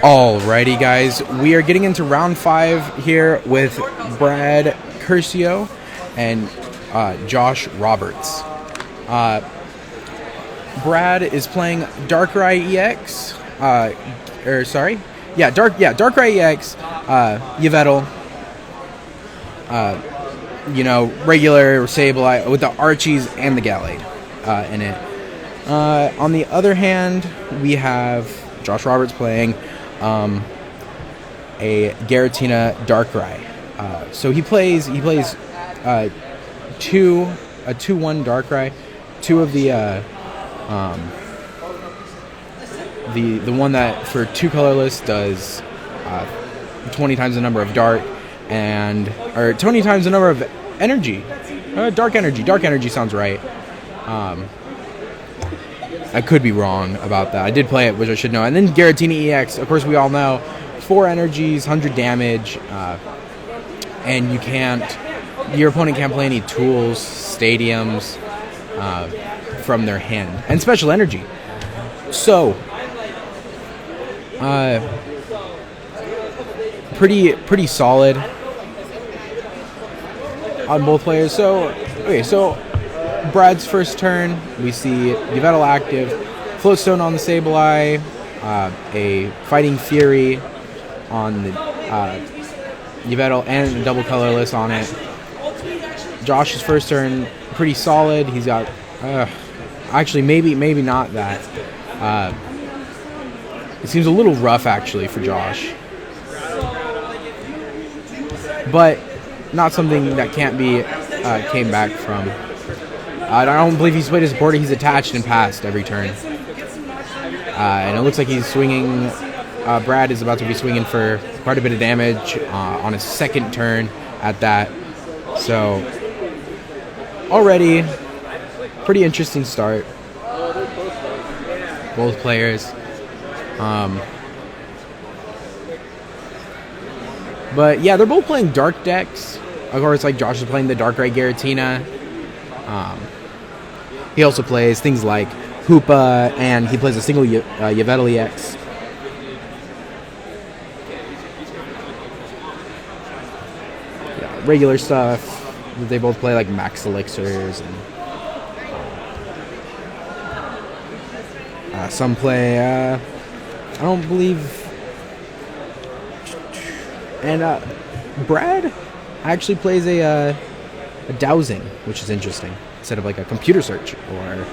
Alrighty, guys, we are getting into round 5 here with Brad Curcio and Josh Roberts. Uh, Brad is playing Darkrai EX. Darkrai EX. Yveltal. Regular Sableye with the Archies and the Gallade in it. On the other hand, we have Josh Roberts playing a Giratina Darkrai. So he plays a 2/1 Darkrai, two of the one that for 2 colorless does 20 times the number of Dark or 20 times the number of energy. Dark energy. Dark energy sounds right. I could be wrong about that. I did play it, which I should know. And then Giratina EX, of course, we all know 4 energies, 100 damage, and your opponent can't play any tools, stadiums from their hand, and special energy. So, pretty solid on both players. So Brad's first turn, we see Yveltal active, Floatstone on the Sableye, a Fighting Fury on the Yveltal, and a double colorless on it. Josh's first turn, pretty solid. He's got, actually maybe not that. It seems a little rough actually for Josh, but not something that can't be came back from. I don't believe he's played his board. He's attached and passed every turn. And it looks like he's swinging. Brad is about to be swinging for quite a bit of damage on his second turn at that. So, already, pretty interesting start. Both players. But yeah, they're both playing dark decks. Of course, like Josh is playing the Darkrai Giratina. He also plays things like Hoopa, and he plays a single Yveltal EX. Yeah, regular stuff. They both play like Max Elixirs, and some play. I don't believe. And Brad actually plays a dowsing, which is interesting, instead of like a computer search or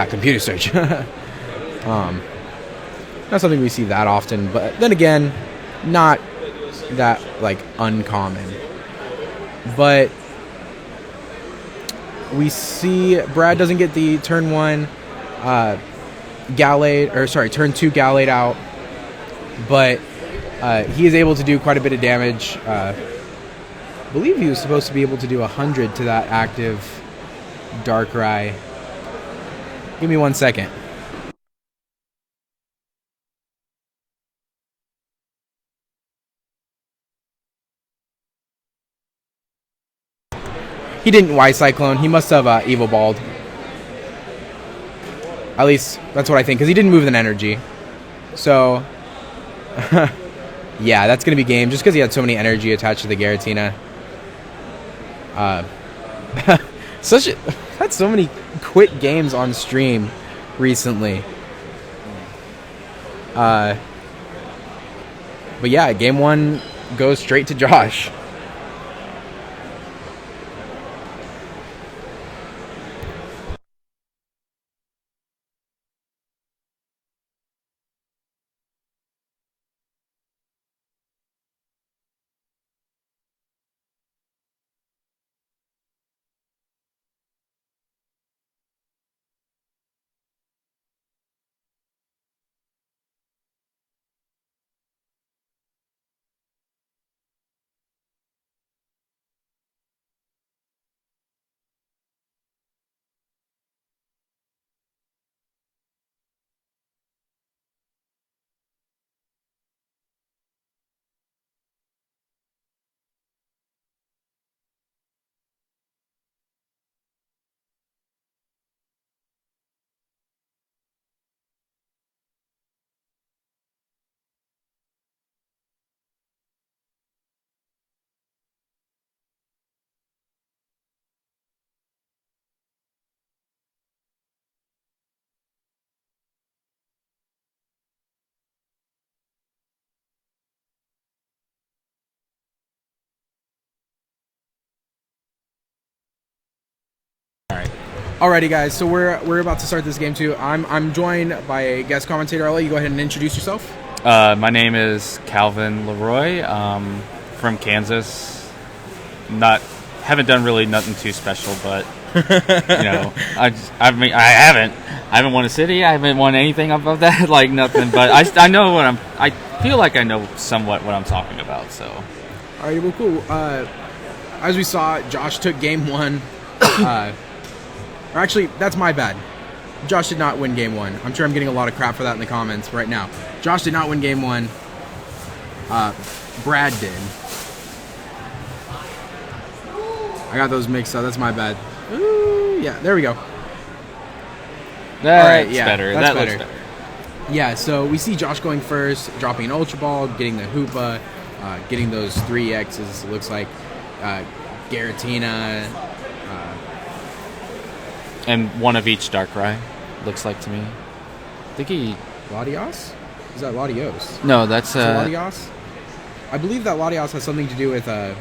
computer search. Not something we see that often, but then again, not that like uncommon. But we see Brad doesn't get the turn 1 turn 2 Gallade out, but he is able to do quite a bit of damage. I believe he was supposed to be able to do 100 to that active Darkrai. Give me 1 second. He didn't Y-Cyclone. He must have Evolballed. At least, that's what I think, because he didn't move an energy. So, yeah, that's going to be game, just because he had so many energy attached to the Giratina. Had so many quick games on stream recently. But yeah, game 1 goes straight to Josh. Alrighty, guys. So we're about to start this game too. I'm joined by a guest commentator. I'll let you go ahead and introduce yourself. My name is Calvin Leroy, from Kansas. Haven't done really nothing too special, but I haven't won a city. I haven't won anything above that, like nothing. But I know I feel like I know somewhat what I'm talking about. So, Alrighty, well, cool. As we saw, Josh took game one. Or actually, that's my bad. Josh did not win game one. I'm sure I'm getting a lot of crap for that in the comments right now. Josh did not win game one. Brad did. I got those mixed up. That's my bad. Ooh, yeah, there we go. That's better. That looks better. Yeah, so we see Josh going first, dropping an Ultra Ball, getting the Hoopa, getting those 3 X's. It looks like Giratina. And one of each Darkrai, looks like to me. I think he... Latios? Is that Latios? No, that's... Latios? I believe that Latios has something to do with... Oh,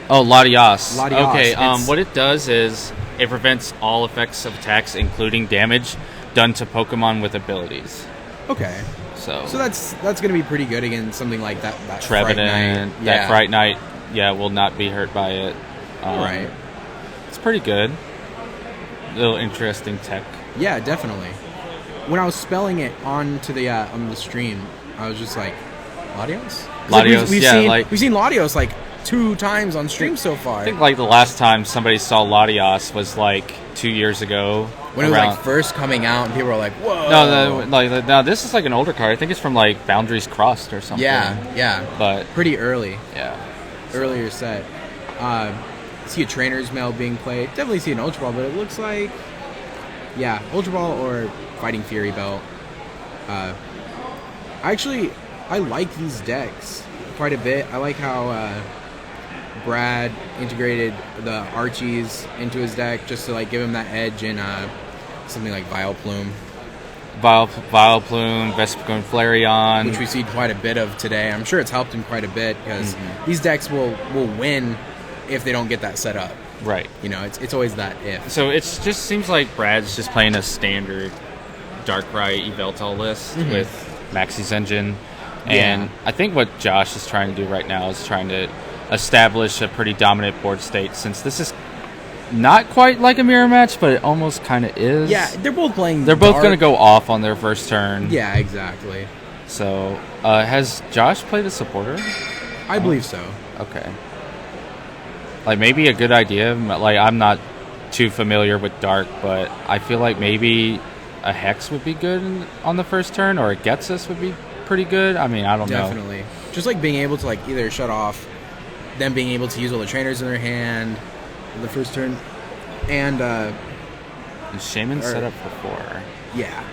Latios. Latios. Okay, what it does is it prevents all effects of attacks, including damage, done to Pokemon with abilities. Okay. So that's going to be pretty good against something like that Trevenant, that Fright Knight, will not be hurt by it. Right. It's pretty good. Little interesting tech. Yeah, definitely. When I was spelling it onto the on the stream, I was just like, Latios? Latios, we've seen Latios like 2 times on stream so far. I think like the last time somebody saw Latios was like 2 years ago. When it was like first coming out, and people were like, "Whoa!" No, this is like an older card. I think it's from like Boundaries Crossed or something. Yeah. But pretty early. Yeah. Earlier set. See a Trainer's Mail being played. Definitely see an Ultra Ball, but it looks like, Ultra Ball or Fighting Fury Belt. I like these decks quite a bit. I like how Brad integrated the Archies into his deck just to like give him that edge in something like Vileplume. Vileplume, Vespiquen Flareon, which we see quite a bit of today. I'm sure it's helped him quite a bit because these decks will win if they don't get that set up. Right. It's always that if. So it just seems like Brad's just playing a standard Darkrai Yveltal list with Maxie's Engine. And I think what Josh is trying to do right now is trying to establish a pretty dominant board state, since this is not quite like a mirror match, but it almost kind of is. Yeah, they're both playing They're both going to go off on their first turn. Yeah, exactly. So, has Josh played a supporter? I believe so. Okay. Like, maybe a good idea. Like, I'm not too familiar with Dark, but I feel like maybe a Hex would be good on the first turn, or a Getsus would be pretty good. I mean, I don't know. Definitely. Just like being able to like either shut off, them being able to use all the trainers in their hand the first turn, and Shaman set up for 4. Yeah.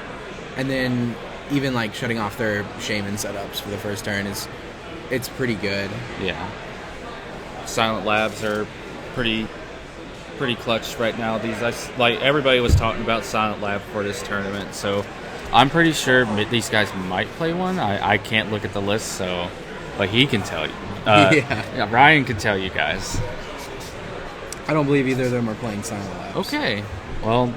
And then even like shutting off their Shaman setups for the first turn it's pretty good. Yeah. Silent Labs are pretty clutch right now. Like everybody was talking about Silent Lab for this tournament, so I'm pretty sure these guys might play one. I can't look at the list, but he can tell you. Ryan can tell you guys. I don't believe either of them are playing Silent Labs. Okay. Well,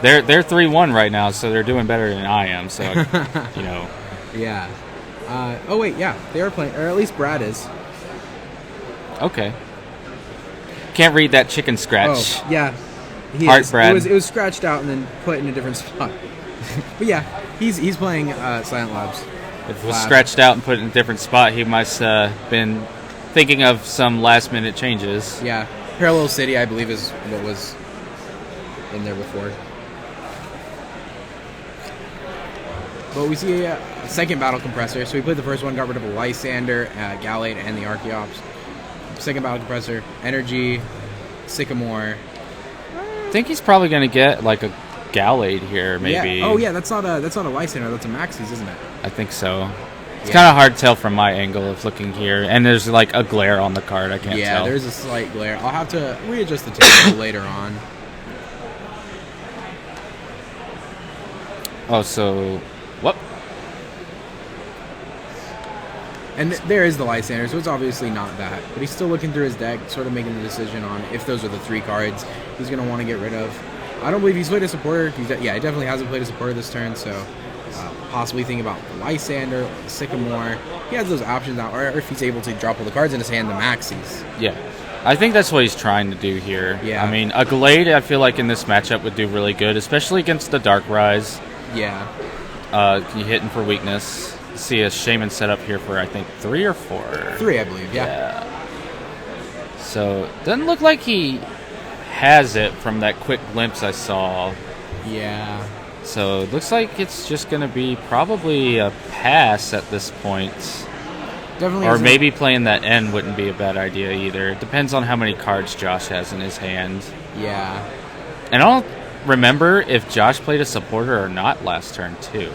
they're 3-1 right now, so they're doing better than I am. So Yeah. Oh wait, yeah, they are playing, or at least Brad is. Okay. Can't read that chicken scratch. Oh, yeah. Brad. It was scratched out and then put in a different spot. But yeah, he's playing Silent Labs. If it was scratched out and put in a different spot, he must have been thinking of some last-minute changes. Yeah. Parallel City, I believe, is what was in there before. But we see a second Battle Compressor. So we played the first one, got rid of a Lysander, Gallade, and the Archeops. Second Battle Compressor, Energy, Sycamore. I think he's probably going to get like a Gallade here, maybe. Yeah. Oh yeah, that's not a Lysander, that's a Maxie's, isn't it? I think so. It's kind of hard to tell from my angle of looking here, and there's like a glare on the card. I can't tell. Yeah, there's a slight glare. I'll have to readjust the table later on. Oh, so what? And there is the Lysander, so it's obviously not that. But he's still looking through his deck, sort of making the decision on if those are the 3 cards he's going to want to get rid of. I don't believe he's played a supporter. He definitely hasn't played a supporter this turn, so possibly thinking about Lysander, Sycamore. He has those options out, or if he's able to drop all the cards in his hand, the maxis. Yeah. I think that's what he's trying to do here. Yeah. I mean, a Glade, I feel like in this matchup would do really good, especially against the Dark Rise. Yeah. You hitting for weakness. See a Shaman set up here for, I think, 3 or 4. 3, I believe, yeah. So, doesn't look like he has it from that quick glimpse I saw. Yeah. So, it looks like it's just going to be probably a pass at this point. Definitely. Or maybe playing that N wouldn't be a bad idea either. It depends on how many cards Josh has in his hand. Yeah. And I don't remember if Josh played a supporter or not last turn, too.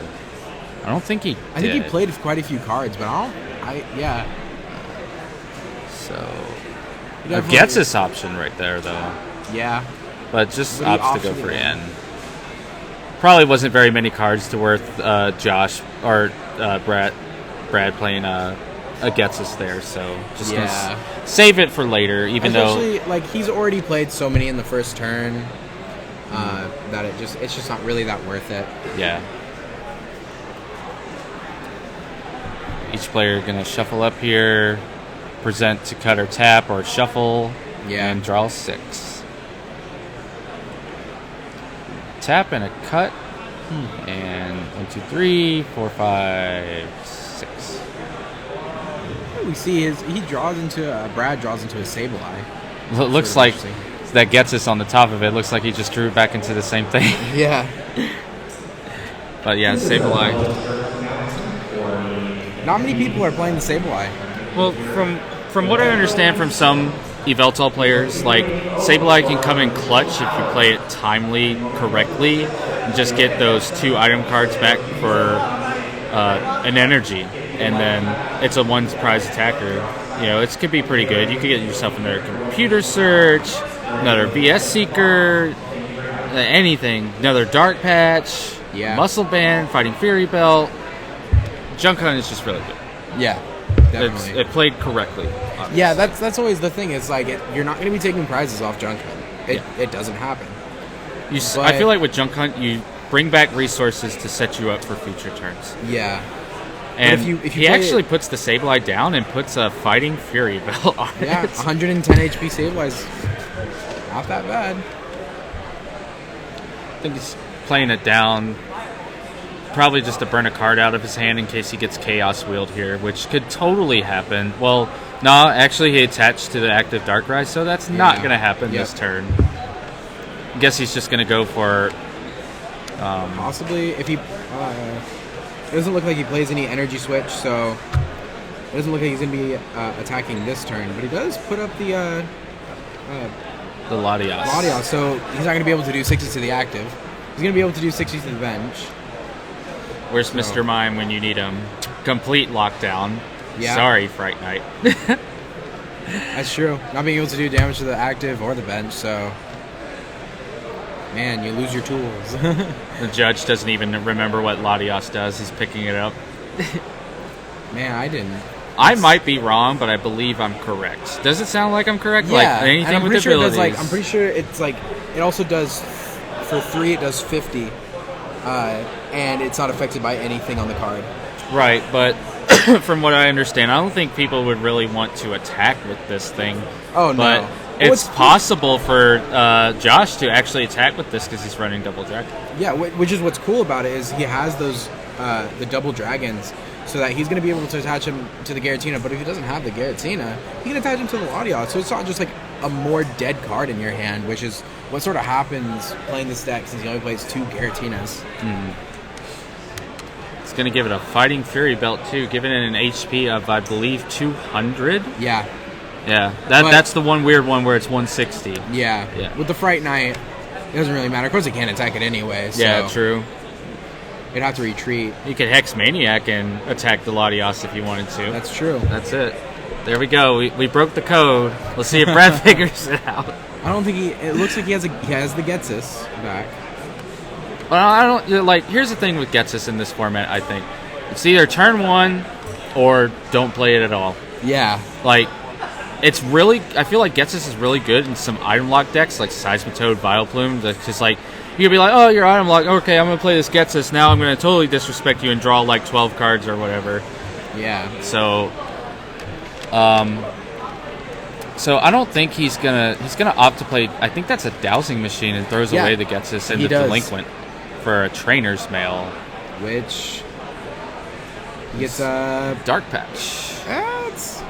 I don't think he did. I think he played quite a few cards, but yeah. So, gets this option right there, though. Yeah. But just But he opts to go optioned for it. N. Probably wasn't very many cards to worth Josh or Brad playing a Getsus there, so just gonna save it for later, even Especially, like, he's already played so many in the first turn that it's just not really that worth it. Yeah. Each player gonna shuffle up here, present to cut or tap or shuffle, and draw 6. Tap and a cut, and 1, 2, 3, 4, 5, 6. We see Brad draws into a Sableye. Well, it looks like that gets us on the top of it. Looks like he just drew back into the same thing. Yeah. But yeah, Sableye. Not many people are playing the Sableye. Well, from what I understand from some Yveltal players, like, Sableye can come in clutch if you play it timely, correctly, and just get those 2 item cards back for an energy, and then it's a 1 prize attacker. You know, it could be pretty good. You could get yourself another computer search, another VS Seeker, anything, another Dark Patch, Muscle Band, Fighting Fury Belt. Junk Hunt is just really good. Yeah, definitely. It played correctly. Obviously. Yeah, that's always the thing. It's like you're not going to be taking prizes off Junk Hunt. It doesn't happen. I feel like with Junk Hunt, you bring back resources to set you up for future turns. Yeah. And if he actually puts the Sableye down and puts a Fighting Fury Belt on it. Yeah, 110 HP Sableye's not that bad. I think he's playing it down. Probably just to burn a card out of his hand in case he gets Chaos Wheeled here, which could totally happen. Well, no, actually he attached to the active Dark Rise, so that's not going to happen this turn. I guess he's just going to go for... possibly, if he... it doesn't look like he plays any energy switch, so it doesn't look like he's going to be attacking this turn, but he does put up the Latias. Latias, so he's not going to be able to do 60 to the active. He's going to be able to do 60 to the bench. Where's Mr. Mime when you need him? Complete lockdown. Yeah. Sorry, Fright Knight. That's true. Not being able to do damage to the active or the bench, so... Man, you lose your tools. The judge doesn't even remember what Latias does. He's picking it up. Man, I didn't. I might be wrong, but I believe I'm correct. Does it sound like I'm correct? Yeah, like anything and I'm with pretty sure it does, abilities? I'm pretty sure it's like... It also does... For 3, it does 50. And it's not affected by anything on the card. Right, but from what I understand, I don't think people would really want to attack with this thing. Oh, no. But it's possible for Josh to actually attack with this because he's running Double Dragon. Yeah, which is what's cool about it is he has those the Double Dragons, so that he's going to be able to attach him to the Giratina. But if he doesn't have the Giratina, he can attach him to the Latias. So it's not just like a more dead card in your hand, which is what sort of happens playing this deck since he only plays 2 Giratinas. It's going to give it a Fighting Fury Belt, too, giving it an HP of, I believe, 200? Yeah. Yeah, that's the one weird one where it's 160. Yeah. With the Fright Knight, it doesn't really matter. Of course, he can't attack it anyway. So yeah, true. You'd have to retreat. You could Hex Maniac and attack the Latias if you wanted to. That's true. That's it. There we go. We broke the code. Let's see if Brad figures it out. I don't think it looks like he has the Getsus back. Well, I don't like. Here's the thing with Getsus in this format. I think it's either turn 1 or don't play it at all. Yeah. Like, it's really. I feel like Getsus is really good in some item lock decks like Seismitoad, Vileplume, because like you could be like, oh, you're item locked. Okay, I'm going to play this Getsus. Now I'm going to totally disrespect you and draw like 12 cards or whatever. Yeah. So, so I don't think he's gonna opt to play. I think that's a dowsing machine and throws away the Getsus and the Delinquent for a Trainer's Mail, which gets a Dark Patch. That's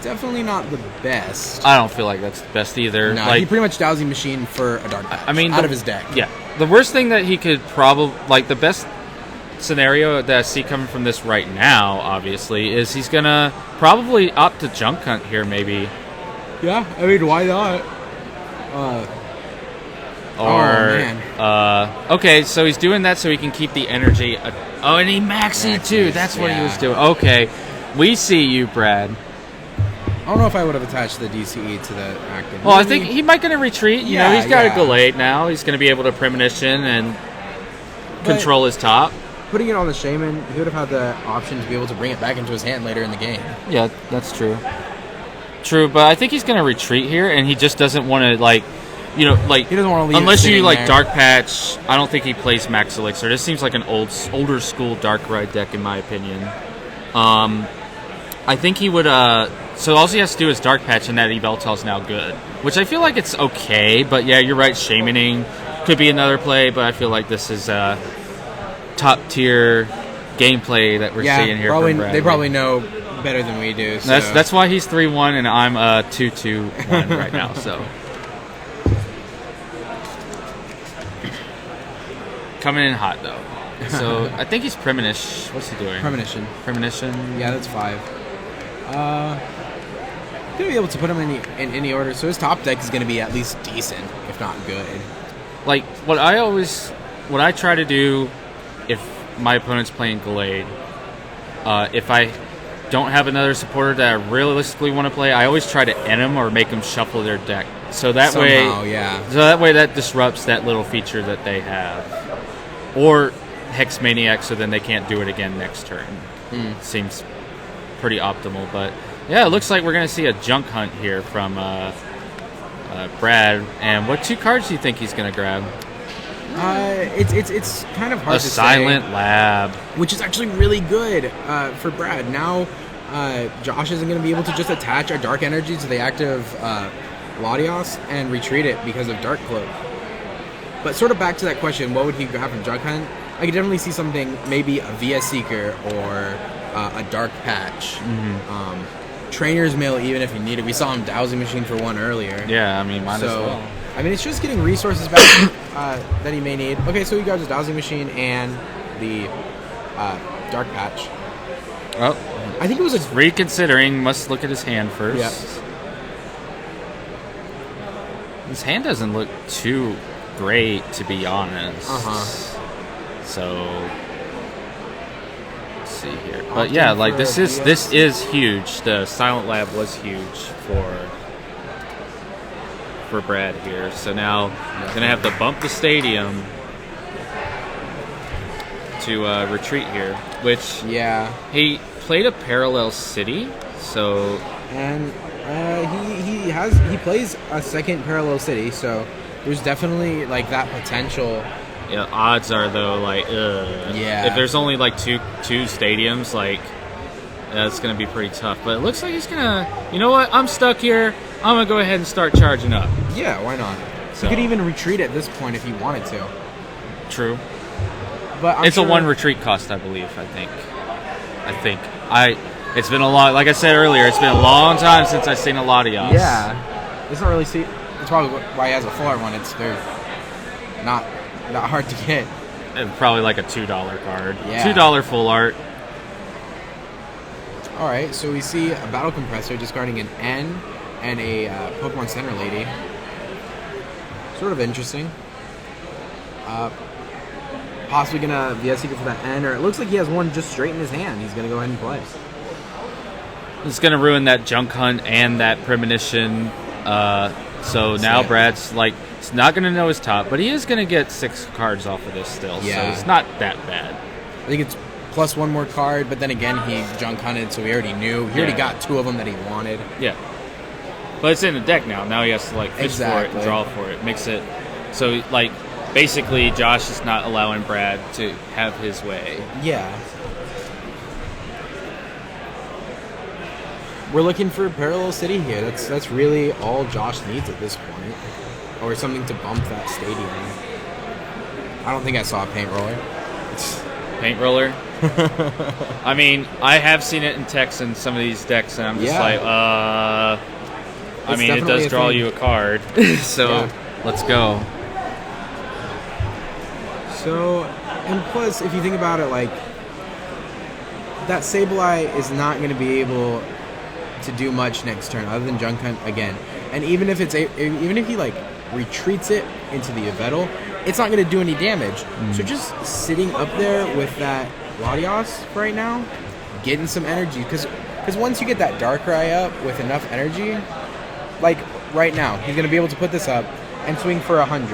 definitely not the best. I don't feel like that's the best either. No, like, he pretty much dowsing machine for a Dark Patch. I mean, out of his deck. Yeah, the worst thing that he could probably the best scenario that I see coming from this right now, obviously, is he's gonna probably opt to Junk Hunt here, maybe. Yeah, I mean, why not? Okay, so he's doing that so he can keep the energy. And he maxed too. That's what he was doing. Okay, we see you, Brad. I don't know if I would have attached the DCE to the active. Well, I think he might going to retreat. You know, he's got a Gallade now. He's going to be able to Premonition and control his top. Putting it on the Shaman, he would have had the option to be able to bring it back into his hand later in the game. Yeah, that's true. True, but I think he's going to retreat here, and he just doesn't want to, he doesn't want to leave unless you there. Dark Patch. I don't think he plays Max Elixir. This seems like an older school Dark Ride deck, in my opinion. I think he would. So all he has to do is Dark Patch, and that Yveltal's now good, which I feel like it's okay. But yeah, you're right. Shamaning could be another play, but I feel like this is top tier gameplay that we're seeing here. Probably, from Brad. They probably know better than we do. So. That's why he's 3-1 and I'm 2-2-1 right now. So coming in hot though. So I think he's Premonish. What's he doing? Premonition. Premonition. Yeah, that's 5. Gonna be able to put him in any order. So his top deck is gonna be at least decent, if not good. Like what I try to do if my opponent's playing Gallade, if I don't have another supporter that I realistically want to play, I always try to end them or make them shuffle their deck. So that way that disrupts that little feature that they have. Or Hex Maniac, so then they can't do it again next turn. Seems pretty optimal, but yeah, it looks like we're going to see a Junk Hunt here from Brad. And what 2 cards do you think he's going to grab? It's kind of hard to say. A Silent Lab. Which is actually really good for Brad. Now, Josh isn't going to be able to just attach a Dark Energy to the active Latios and retreat it because of Dark Cloak. But sort of back to that question, what would he grab from Junk Hunt? I could definitely see something, maybe a VS Seeker or a Dark Patch. Trainer's Mail, even if he needed. We saw him dowsing machine for 1 earlier. Yeah, I mean, might as well. I mean, it's just getting resources back that he may need. Okay, so he grabs his dowsing machine and the Dark Patch. Oh, I think it was reconsidering. Must look at his hand first. Yeah. His hand doesn't look too great, to be honest. So let's see here. But yeah, like this is huge. The Silent Lab was huge for Brad here. So now gonna have to bump the stadium to retreat here, which he played a Parallel City, so and he plays a second Parallel City, so there's definitely like that potential. Yeah, odds are though if there's only like two stadiums, like that's gonna be pretty tough. But it looks like he's gonna, you know what? I'm stuck here. I'm gonna go ahead and start charging up. Yeah, why not? So, he could even retreat at this point if he wanted to. True. But it's a 1 retreat cost, I believe. It's been a long. Like I said earlier, it's been a long time since I've seen a Latios. Yeah, it's not really. It's probably why he has a full art one. They're not hard to get. And probably like a $2 card. Yeah. $2 full art. All right, so we see a Battle Compressor discarding an N and a Pokemon Center Lady. Sort of interesting. Possibly gonna VS Seeker for that N, or it looks like he has one just straight in his hand. He's gonna go ahead and play. It's gonna ruin that Junk Hunt and that Premonition. So now Brad's like, it's not gonna know his top, but he is gonna get 6 cards off of this still. Yeah. So it's not that bad. I think it's plus 1 more card, but then again he Junk Hunted, so we already knew. He already got 2 of them that he wanted. Yeah. But it's in the deck now. Now he has to like fish for it and draw for it. Makes it so like basically Josh is not allowing Brad to have his way. Yeah. We're looking for Parallel City here. That's really all Josh needs at this point. Or something to bump that stadium. I don't think I saw a paint roller. Paint roller? I mean, I have seen it in text in some of these decks, and I'm just like, I mean, it does draw you a card. So, let's go. So, and plus, if you think about it, like, that Sableye is not going to be able to do much next turn other than Junk Hunt again. And even if he like retreats it into the Yveltal, it's not going to do any damage. So just sitting up there with that Latios right now, getting some energy, because once you get that Darkrai up with enough energy, like right now, he's going to be able to put this up and swing for 100,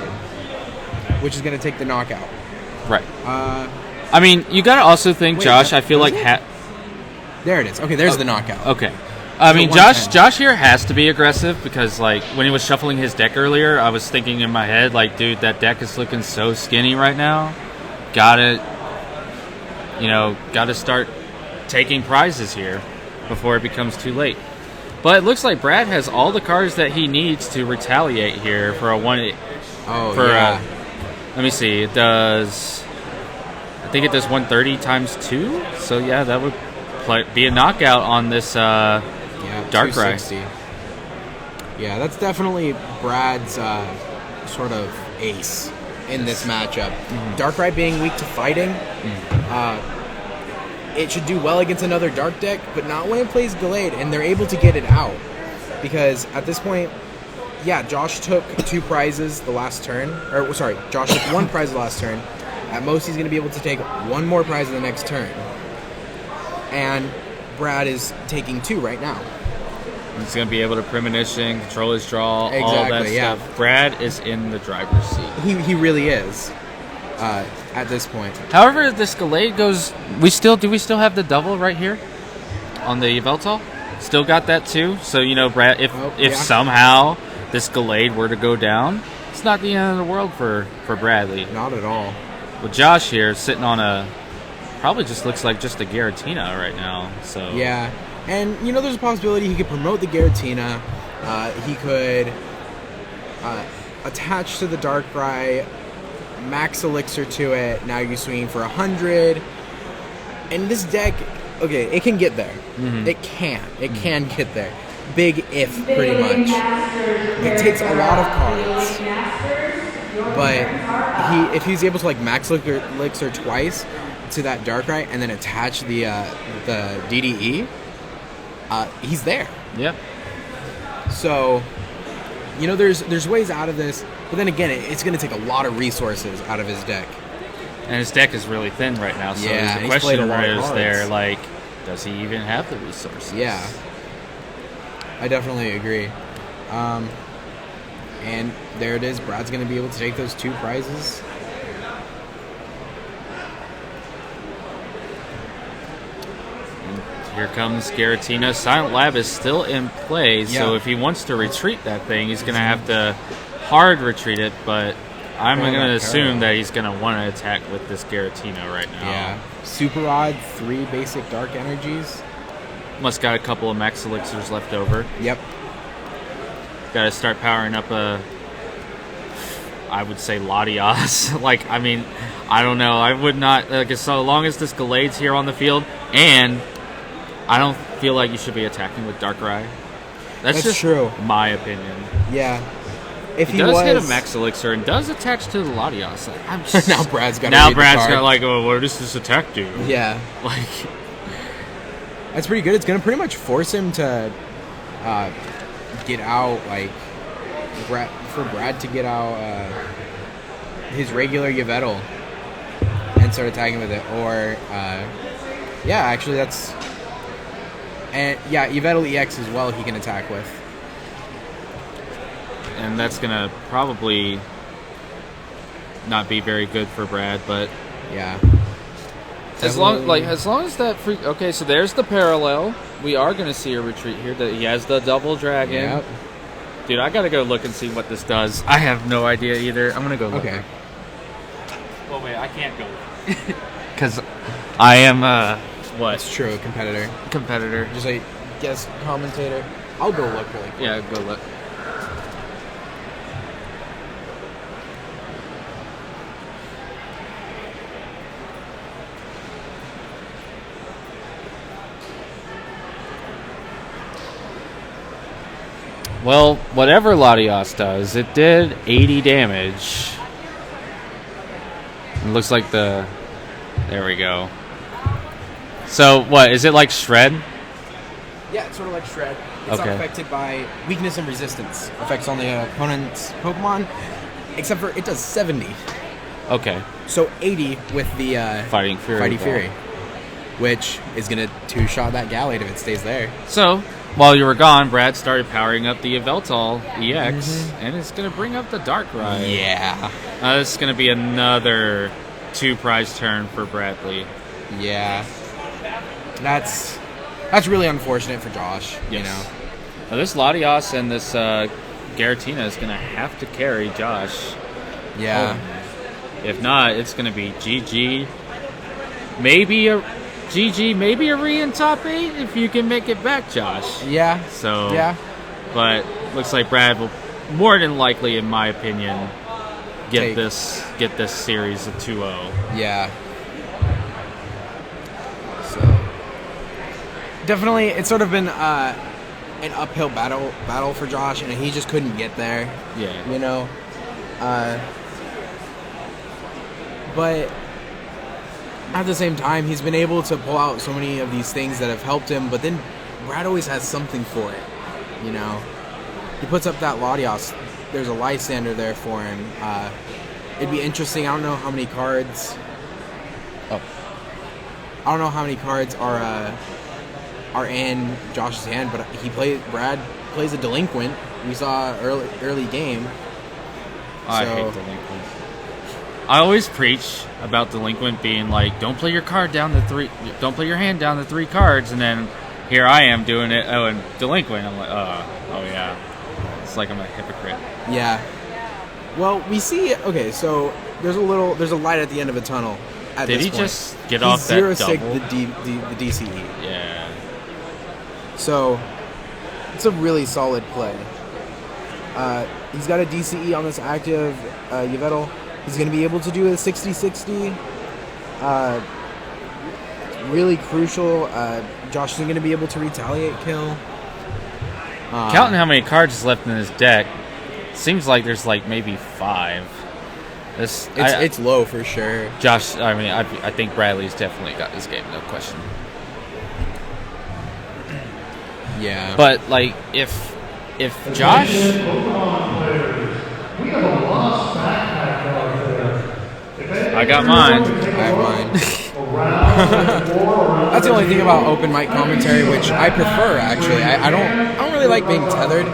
which is going to take the knockout. Right. I mean, you got to also think, Josh, I feel like... There it is. Okay, there's the knockout. Okay. I mean, Josh here has to be aggressive because, like, when he was shuffling his deck earlier, I was thinking in my head, like, dude, that deck is looking so skinny right now. Gotta start taking prizes here before it becomes too late. But it looks like Brad has all the cards that he needs to retaliate here for a one. Let me see. It does. I think it does 130 times 2. So yeah, that would be a knockout on this. Darkrai. Yeah, that's definitely Brad's sort of ace in this matchup. Darkrai being weak to fighting, it should do well against another Dark deck, but not when it plays Gallade, and they're able to get it out. Because at this point, Josh took 2 prizes the last turn. Josh took 1 prize the last turn. At most, he's going to be able to take 1 more prize in the next turn. And Brad is taking 2 right now. He's going to be able to premonition, control his draw, all that stuff. Brad is in the driver's seat. He really is at this point. However, this Gallade goes... Do we still have the double right here on the Yveltal? Still got that too. So, Brad, if somehow this Gallade were to go down, it's not the end of the world for Bradley. Not at all. With Josh here sitting on a... Probably just looks like just a Giratina right now. So yeah. And, there's a possibility he could promote the Giratina. He could attach to the Darkrai, max Elixir to it. Now you're swinging for 100. And this deck, okay, it can get there. It can get there. Big if, pretty much. It takes a lot of cards. But if he's able to, like, max Elixir twice to that Darkrai and then attach the DDE, he's there. Yep. So, there's ways out of this, but then again, it's going to take a lot of resources out of his deck. And his deck is really thin right now, so the question is there, like, does he even have the resources? Yeah. I definitely agree. And there it is. Brad's going to be able to take those 2 prizes. Here comes Giratina. Silent Lab is still in play, so if he wants to retreat that thing, he's going to have to hard retreat it, but I'm going to assume that he's going to want to attack with this Giratina right now. Yeah. Super odd, 3 basic dark energies. Must got a couple of max elixirs left over. Yep. Got to start powering up I would say Latios. Like, I mean, I don't know. I would not, so long as this Gallade's here on the field, and I don't feel like you should be attacking with Darkrai. That's just true. My opinion. Yeah. If he does hit a max elixir and does attach to the Latios. Now Brad's got. What does this attack do? Yeah. Like, that's pretty good. It's gonna pretty much force him to get out, like, for Brad to get out his regular Yveltal and start attacking with it, or actually that's. And Yveltal EX as well he can attack with. And that's going to probably not be very good for Brad, but yeah. As long as that okay, so there's the parallel. We are going to see a retreat here. That he has the double dragon. Yep. Dude, I got to go look and see what this does. I have no idea either. I'm going to go look. Okay. Well, wait, I can't go. Because I am, what? That's true, competitor. Competitor. Just like guest commentator. I'll go look really quick. Yeah, go look. Well, whatever Latios does, it did 80 damage. It looks like the... There we go. So, what, is it like Shred? Yeah, it's sort of like Shred. It's not Okay. affected by weakness and resistance. Affects on the opponent's Pokemon. Except for it does 70. Okay. So 80 with the Fighting Fury. Fighting ball. Fury. Which is going to two-shot that Gallade if it stays there. So, while you were gone, Brad started powering up the Yveltal EX, and it's going to bring up the Darkrai. Yeah. This is going to be another 2-prize turn for Bradley. Yeah. That's really unfortunate for Josh, you know. Now, this Latios and this Giratina is going to have to carry Josh. Yeah. If not, it's going to be GG. Maybe a Re in top 8 if you can make it back, Josh. Yeah. So, Yeah. But looks like Brad will more than likely, in my opinion, get this series a 2-0. Yeah. So definitely, it's sort of been an uphill battle for Josh, and he just couldn't get there. Yeah. You know. But at the same time, he's been able to pull out so many of these things that have helped him. But then Brad always has something for it. You know. He puts up that Latios. There's a Lysander there for him. It'd be interesting. I don't know how many cards. I don't know how many cards are in Josh's hand, but Brad plays a Delinquent. We saw early game. I hate Delinquent. I always preach about Delinquent being like, don't play your hand down the 3 cards, and then here I am doing it. Oh, and Delinquent. I'm like, oh yeah. It's like I'm a hypocrite. Yeah. Well, we see. Okay, so there's a light at the end of a tunnel. Did he just get off that double? the DCE. Yeah. So it's a really solid play. He's got a DCE on this active Yveltal. He's going to be able to do a 60-60. Really crucial. Josh isn't going to be able to retaliate kill. Counting how many cards is left in his deck, seems like there's like maybe 5. It's low for sure. Josh, I think Bradley's definitely got this game, no question. Yeah. But like, if Josh, I got mine. I have mine. That's the only thing about open mic commentary, which I prefer actually. I don't really like being tethered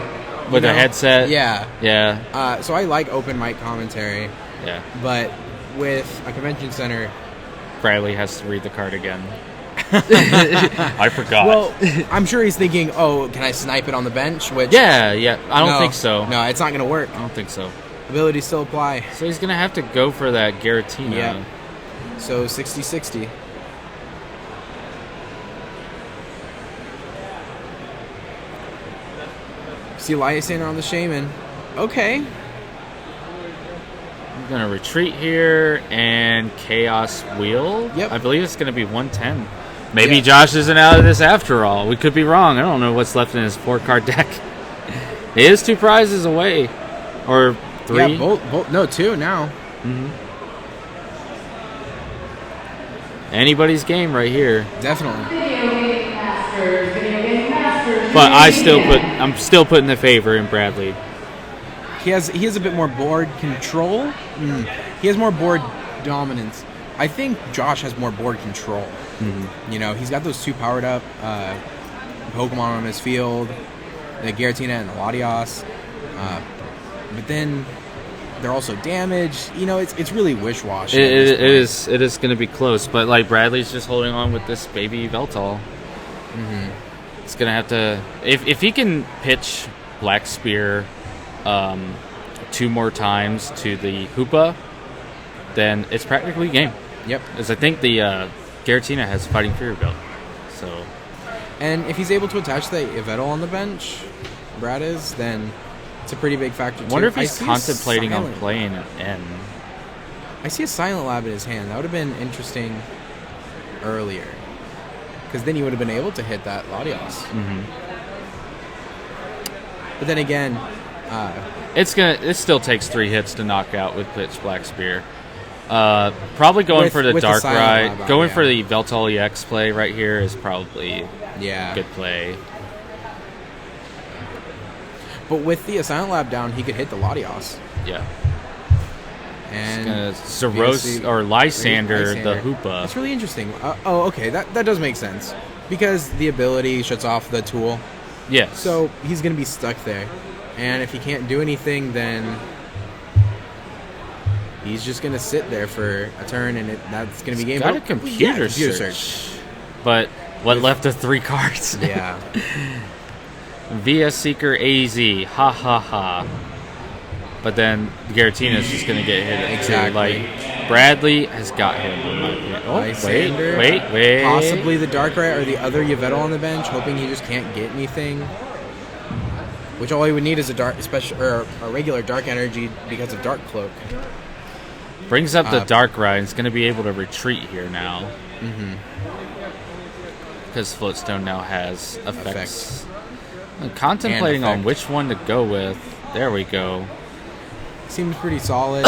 With a headset? Yeah. Yeah. So I like open mic commentary. Yeah. But with a convention center, Bradley has to read the card again. I forgot. well, I'm sure he's thinking, "Oh, can I snipe it on the bench?" Which yeah. I don't no, think so. No, it's not going to work. I don't think so. Abilities still apply. So he's gonna have to go for that Giratina. Yeah. So 60-60. See Lysander on the Shaman. Okay. I'm gonna retreat here and Chaos Wheel. Yep. I believe it's gonna be 110. Maybe Yeah. Josh isn't out of this after all. We could be wrong. I don't know what's left in his 4-card deck. It is 2 prizes away, or 3. Yeah, both. No, 2 now. Anybody's game right here. Definitely. But I'm still putting the favor in Bradley. He has a bit more board control. He has more board dominance. I think Josh has more board control. You know, he's got those 2 powered up Pokemon on his field, the Giratina and the Latios. But then they're also damaged. You know, it's really wish-washy. It is going to be close, but like Bradley's just holding on with this baby Veltal. It's going to have to if he can pitch Black Spear 2 more times to the Hoopa, then it's practically game. Yep. Because I think the Giratina has Fighting Fury built. So, And if he's able to attach the Yveltal on the bench, Brad is, then it's a pretty big factor, I too. wonder if I he's see a contemplating on silent- playing N. I see a Silent Lab in his hand. That would have been interesting earlier. Because then he would have been able to hit that Latios. Mm-hmm. But then again, It still takes 3 hits to knock out with Pitch Black Spear. Probably going With- for the with the Dark Silent Ride. Lab out, Going yeah. for the Veltal EX play right here is probably yeah. a good play. But with the Silent Lab down, he could hit the Latios. Yeah. And Zeros or Lysander, the Hoopa. That's really interesting. Okay, that does make sense. Because the ability shuts off the tool. Yes. So he's going to be stuck there. And if he can't do anything, then he's just going to sit there for a turn, and that's going to be game. Got a Yeah, computer search. But what left of 3 cards? Yeah. Via Seeker AZ. Ha ha ha. But then Giratina is just going to get hit. Exactly. Like, Bradley has got him. In my opinion. Oh, Lysander, wait. Possibly the Darkrai or the other Yveltal on the bench, hoping he just can't get anything. Which all he would need is a regular Dark Energy because of Dark Cloak. Brings up the Dark Ride. It's going to be able to retreat here now. Mm-hmm. Because Floatstone now has effects. I'm contemplating on which one to go with. There we go. Seems pretty solid.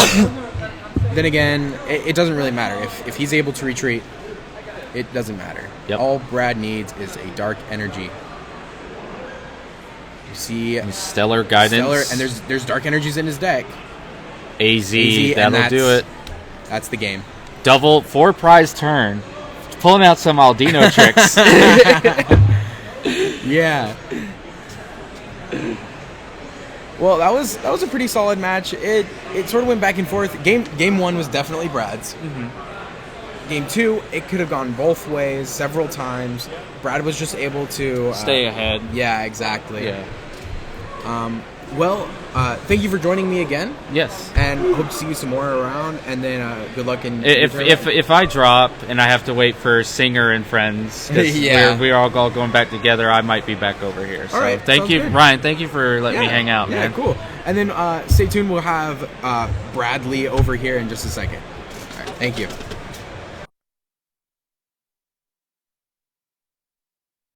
Then again, it doesn't really matter. If he's able to retreat, it doesn't matter. Yep. All Brad needs is a Dark Energy. You see And Stellar Guidance. and there's Dark Energies in his deck. AZ, and that'll do it. That's the game. Double 4 prize turn. Pulling out some Aldino tricks. Yeah. Well, that was a pretty solid match. It sort of went back and forth. Game 1 was definitely Brad's. Mm-hmm. Game 2, it could have gone both ways several times. Brad was just able to Stay ahead. Yeah, exactly. Yeah. Well, thank you for joining me again, Yes. and hope to see you some more around. And then good luck in If I drop and I have to wait for Singer and friends, 'cause Yeah. we're all going back together, I might be back over here. So All right, thank sounds you, good. Ryan. Thank you for letting me hang out, Yeah, man. cool. And then stay tuned. We'll have Bradley over here in just a second. All right, thank you.